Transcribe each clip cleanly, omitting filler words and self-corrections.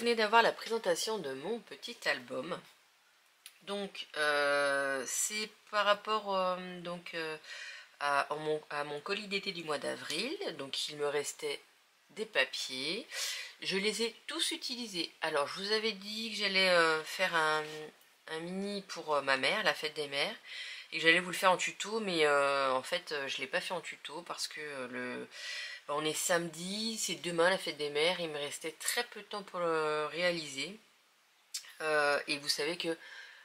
venez d'avoir la présentation de mon petit album. Donc c'est par rapport à mon colis d'été du mois d'avril. Donc il me restait des papiers. Je les ai tous utilisés. Alors je vous avais dit que j'allais faire un mini pour ma mère, la fête des mères. Et que j'allais vous le faire en tuto, mais en fait je ne l'ai pas fait en tuto parce que on est samedi, c'est demain la fête des mères. Il me restait très peu de temps pour le réaliser. Et vous savez que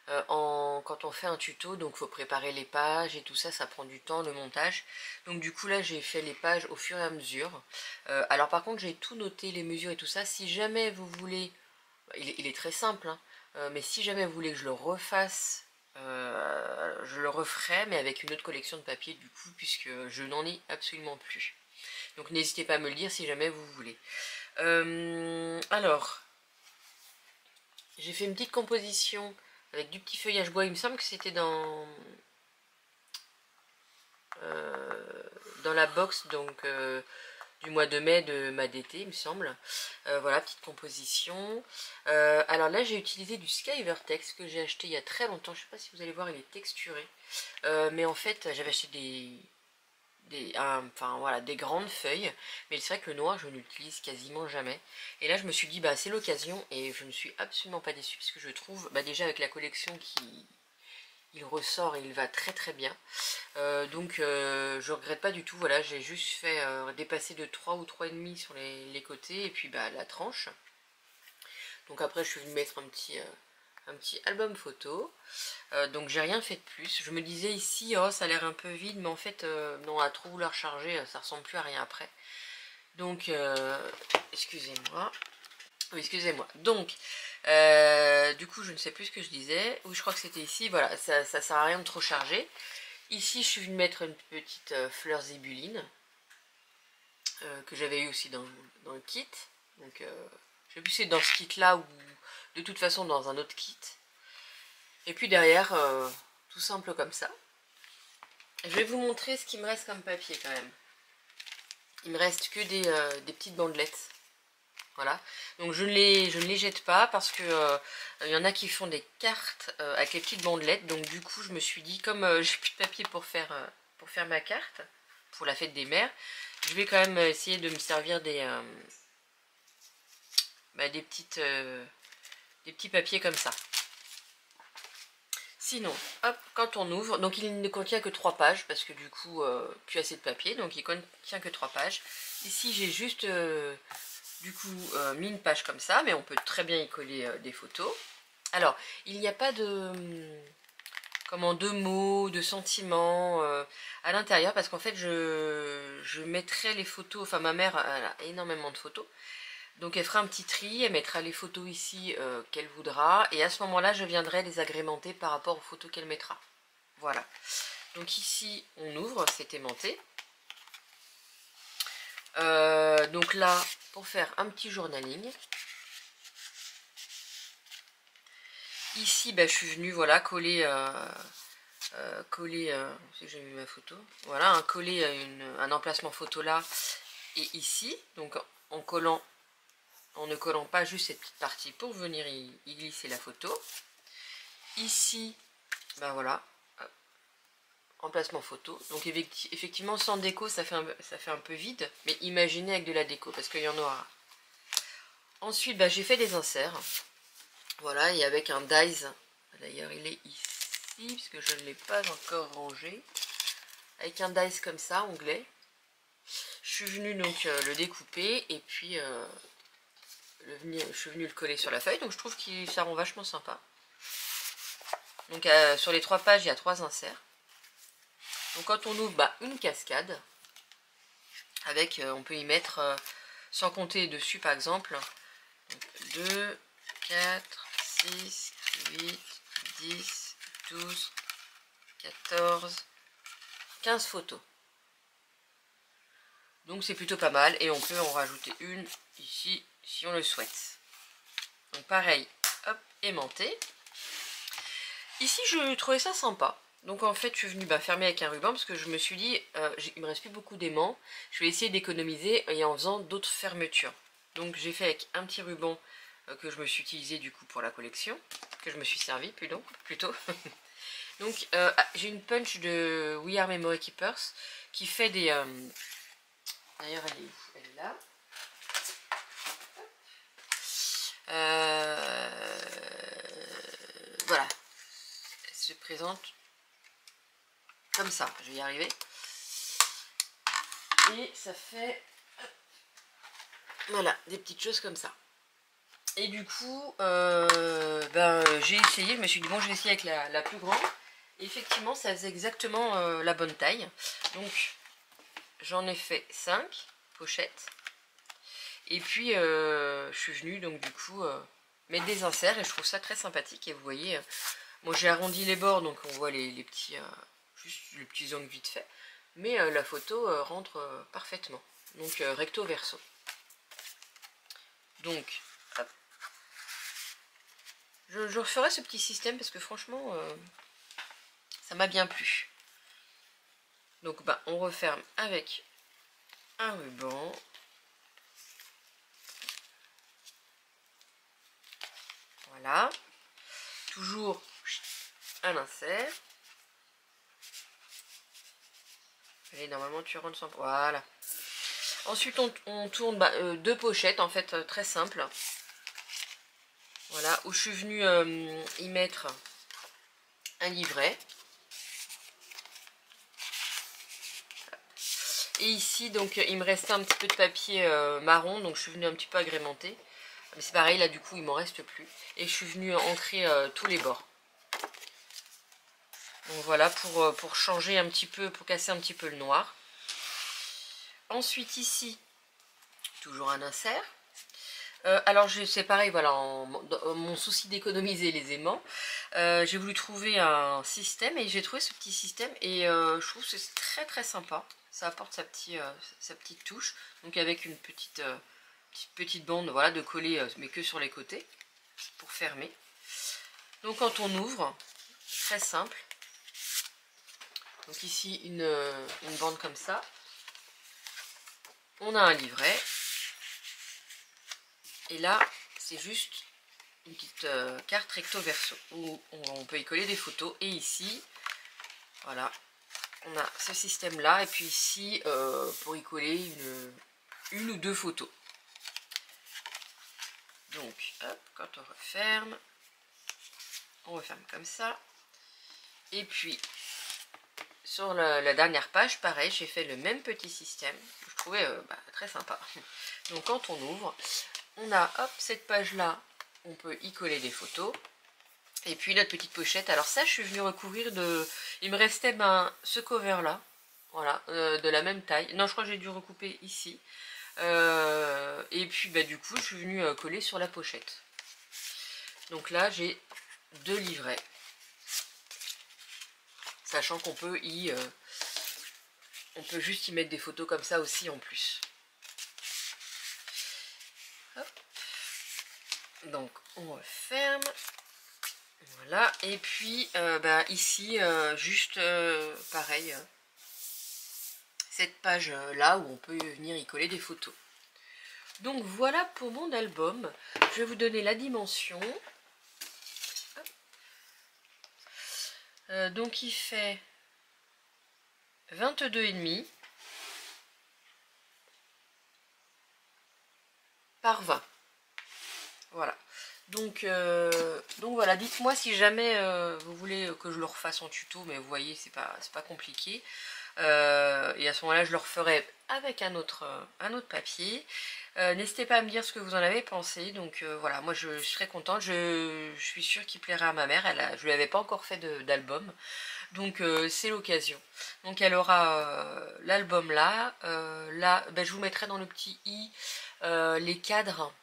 quand on fait un tuto, donc faut préparer les pages et tout ça, ça prend du temps, le montage. Donc du coup là j'ai fait les pages au fur et à mesure. Alors par contre j'ai tout noté, les mesures et tout ça. Si jamais vous voulez, il est très simple, hein, mais si jamais vous voulez que je le refasse, je le referai, mais avec une autre collection de papier du coup, puisque je n'en ai absolument plus. Donc n'hésitez pas à me le dire si jamais vous voulez. Alors, j'ai fait une petite composition avec du petit feuillage bois. Il me semble que c'était dans la box donc du mois de mai de ma DT, il me semble. Voilà, petite composition. Alors là, j'ai utilisé du Sky Vertex que j'ai acheté il y a très longtemps. Je ne sais pas si vous allez voir, il est texturé. Mais en fait, j'avais acheté des grandes feuilles, mais c'est vrai que le noir je n'utilise quasiment jamais, et là je me suis dit bah c'est l'occasion, et je ne suis absolument pas déçue parce que je trouve déjà avec la collection il ressort et il va très très bien, donc je regrette pas du tout. Voilà, j'ai juste fait dépasser de 3 ou 3,5 sur les côtés, et puis la tranche. Donc après je suis venue mettre un petit album photo. Donc j'ai rien fait de plus. Je me disais ici, oh ça a l'air un peu vide, mais en fait non, à trop vouloir charger, ça ressemble plus à rien après. Donc excusez-moi. Oui, excusez-moi. Donc du coup je ne sais plus ce que je disais. Ou je crois que c'était ici. Voilà, ça sert à rien de trop charger. Ici je suis venue mettre une petite fleur zibuline que j'avais eu aussi dans le kit. Donc je sais plus si c'est dans ce kit là ou de toute façon dans un autre kit. Et puis derrière, tout simple comme ça. Je vais vous montrer ce qui me reste comme papier quand même. Il me reste que des petites bandelettes. Voilà. Donc je ne les jette pas parce que il y en a qui font des cartes avec les petites bandelettes. Donc du coup je me suis dit, comme j'ai plus de papier pour faire ma carte, pour la fête des mères, je vais quand même essayer de me servir des petits papiers comme ça. Sinon, hop, quand on ouvre, donc il ne contient que 3 pages, parce que du coup, plus assez de papier, donc il contient que 3 pages. Ici, j'ai juste, mis une page comme ça, mais on peut très bien y coller des photos. Alors, il n'y a pas de mots, de sentiments à l'intérieur, parce qu'en fait, je mettrai les photos, enfin ma mère elle a énormément de photos, donc elle fera un petit tri, elle mettra les photos ici qu'elle voudra, et à ce moment-là je viendrai les agrémenter par rapport aux photos qu'elle mettra. Voilà. Donc ici on ouvre, c'est aimanté. Donc là, pour faire un petit journaling. Ici je suis venue coller, c'est que j'ai mis ma photo. Voilà, coller un emplacement photo là et ici, donc en ne collant pas juste cette petite partie pour venir y glisser la photo. Ici, voilà, emplacement photo. Donc effectivement, sans déco, ça fait un peu vide, mais imaginez avec de la déco, parce qu'il y en aura. Ensuite, j'ai fait des inserts. Voilà, et avec un dies. D'ailleurs, il est ici, puisque je ne l'ai pas encore rangé. Avec un dies comme ça, onglet. Je suis venue donc le découper, et puis je suis venue le coller sur la feuille, donc je trouve que ça rend vachement sympa. Donc sur les 3 pages, il y a 3 inserts. Donc quand on ouvre une cascade, avec, on peut y mettre, sans compter dessus par exemple, 2, 4, 6, 8, 10, 12, 14, 15 photos. Donc c'est plutôt pas mal, et on peut en rajouter une ici si on le souhaite. Donc pareil, hop, aimanté. Ici je trouvais ça sympa. Donc en fait je suis venue fermer avec un ruban, parce que je me suis dit, il me reste plus beaucoup d'aimants, je vais essayer d'économiser et en faisant d'autres fermetures. Donc j'ai fait avec un petit ruban que je me suis utilisé du coup pour la collection, que je me suis servi plutôt. Donc j'ai une punch de We Are Memory Keepers qui fait des... D'ailleurs elle est où? Elle est là. Voilà, elle se présente comme ça, je vais y arriver. Et ça fait, voilà, des petites choses comme ça. Et du coup, j'ai essayé, je me suis dit, bon, je vais essayer avec la plus grande. Et effectivement, ça faisait exactement la bonne taille. Donc, j'en ai fait 5 pochettes. Et puis, je suis venue, donc du coup, mettre des inserts. Et je trouve ça très sympathique. Et vous voyez, moi j'ai arrondi les bords, donc on voit les petits, juste les petits angles vite fait. Mais la photo rentre parfaitement. Donc, recto verso. Donc, hop. Je referai ce petit système parce que franchement, ça m'a bien plu. Donc, on referme avec un ruban. Voilà. Toujours un insert. Et normalement, tu rentres sans... Voilà. Ensuite, on tourne 2 pochettes, en fait, très simple. Voilà, où je suis venue y mettre un livret. Et ici, donc, il me restait un petit peu de papier marron, donc je suis venue un petit peu agrémenter. Mais c'est pareil, là, du coup, il m'en reste plus. Et je suis venue ancrer tous les bords. Donc voilà, pour changer un petit peu, pour casser un petit peu le noir. Ensuite, ici, toujours un insert. Alors c'est pareil, voilà, dans mon souci d'économiser les aimants, j'ai voulu trouver un système et j'ai trouvé ce petit système et je trouve que c'est très très sympa. Ça apporte sa petite touche, donc avec une petite bande, voilà, de coller, mais que sur les côtés, pour fermer. Donc quand on ouvre, très simple. Donc ici une bande comme ça. On a un livret. Et là, c'est juste une petite carte recto verso où on peut y coller des photos. Et ici, voilà, on a ce système-là. Et puis ici, pour y coller une ou deux photos. Donc, hop, quand on referme comme ça. Et puis, sur la dernière page, pareil, j'ai fait le même petit système. Que je trouvais très sympa. Donc, quand on ouvre, on a, hop, cette page-là, on peut y coller des photos. Et puis notre petite pochette. Alors ça, je suis venue recouvrir de... Il me restait ce cover-là. Voilà, de la même taille. Non, je crois que j'ai dû recouper ici. Et puis, du coup, je suis venue coller sur la pochette. Donc là, j'ai 2 livrets. Sachant qu'on peut on peut juste y mettre des photos comme ça aussi en plus. Hop. Donc, on referme. Voilà, et puis ici, juste pareil, cette page là où on peut venir y coller des photos. Donc voilà pour mon album. Je vais vous donner la dimension. Donc il fait 22,5 par 20. Voilà. Donc voilà, dites-moi si jamais vous voulez que je le refasse en tuto, mais vous voyez, c'est pas compliqué. Et à ce moment-là, je le referai avec un autre papier. N'hésitez pas à me dire ce que vous en avez pensé. Donc voilà, moi je serais contente. Je suis sûre qu'il plaira à ma mère. Je lui avais pas encore fait d'album. Donc c'est l'occasion. Donc elle aura l'album là. Là, je vous mettrai dans le petit i les cadres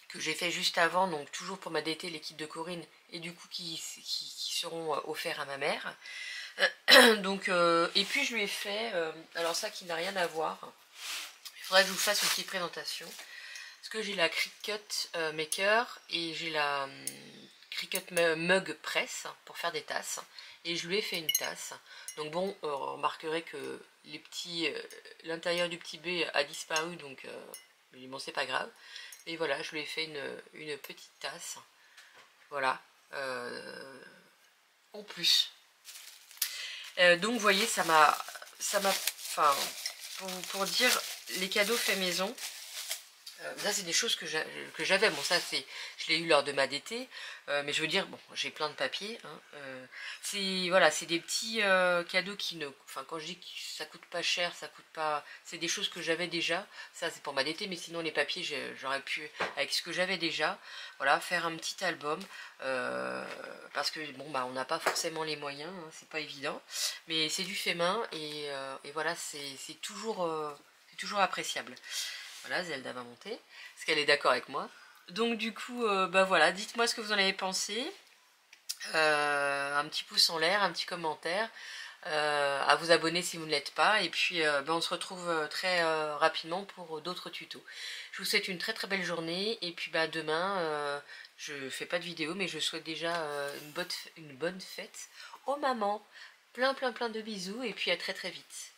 que j'ai fait juste avant, donc toujours pour m'adapter les kits de Corinne, et du coup qui seront offerts à ma mère. Donc, et puis je lui ai fait, alors ça qui n'a rien à voir, il faudrait que je vous fasse une petite présentation, parce que j'ai la Cricut Maker, et j'ai la Cricut Mug Press, pour faire des tasses, et je lui ai fait une tasse. Donc bon, remarquerez que l'intérieur du petit B a disparu, donc bon, c'est pas grave. Et voilà, je lui ai fait une petite tasse. Voilà. En plus. Donc vous voyez, enfin, pour dire, les cadeaux faits maison, ça c'est des choses que j'avais. Bon, ça je l'ai eu lors de ma DT, mais je veux dire, bon, j'ai plein de papiers. Hein, voilà, c'est des petits cadeaux qui ne, enfin quand je dis que ça coûte pas cher, ça coûte pas, c'est des choses que j'avais déjà. Ça c'est pour ma DT, mais sinon les papiers, j'aurais pu avec ce que j'avais déjà, voilà, faire un petit album, parce que bon bah on n'a pas forcément les moyens, hein, c'est pas évident, mais c'est du fait main et voilà, c'est toujours appréciable. Voilà, Zelda va monter, parce qu'elle est d'accord avec moi. Donc du coup, bah voilà, dites-moi ce que vous en avez pensé. Un petit pouce en l'air, un petit commentaire. À vous abonner si vous ne l'êtes pas. Et puis, bah, on se retrouve très rapidement pour d'autres tutos. Je vous souhaite une très très belle journée. Et puis, bah, demain, je fais pas de vidéo, mais je souhaite déjà une bonne fête aux mamans. Plein plein plein de bisous. Et puis, à très très vite.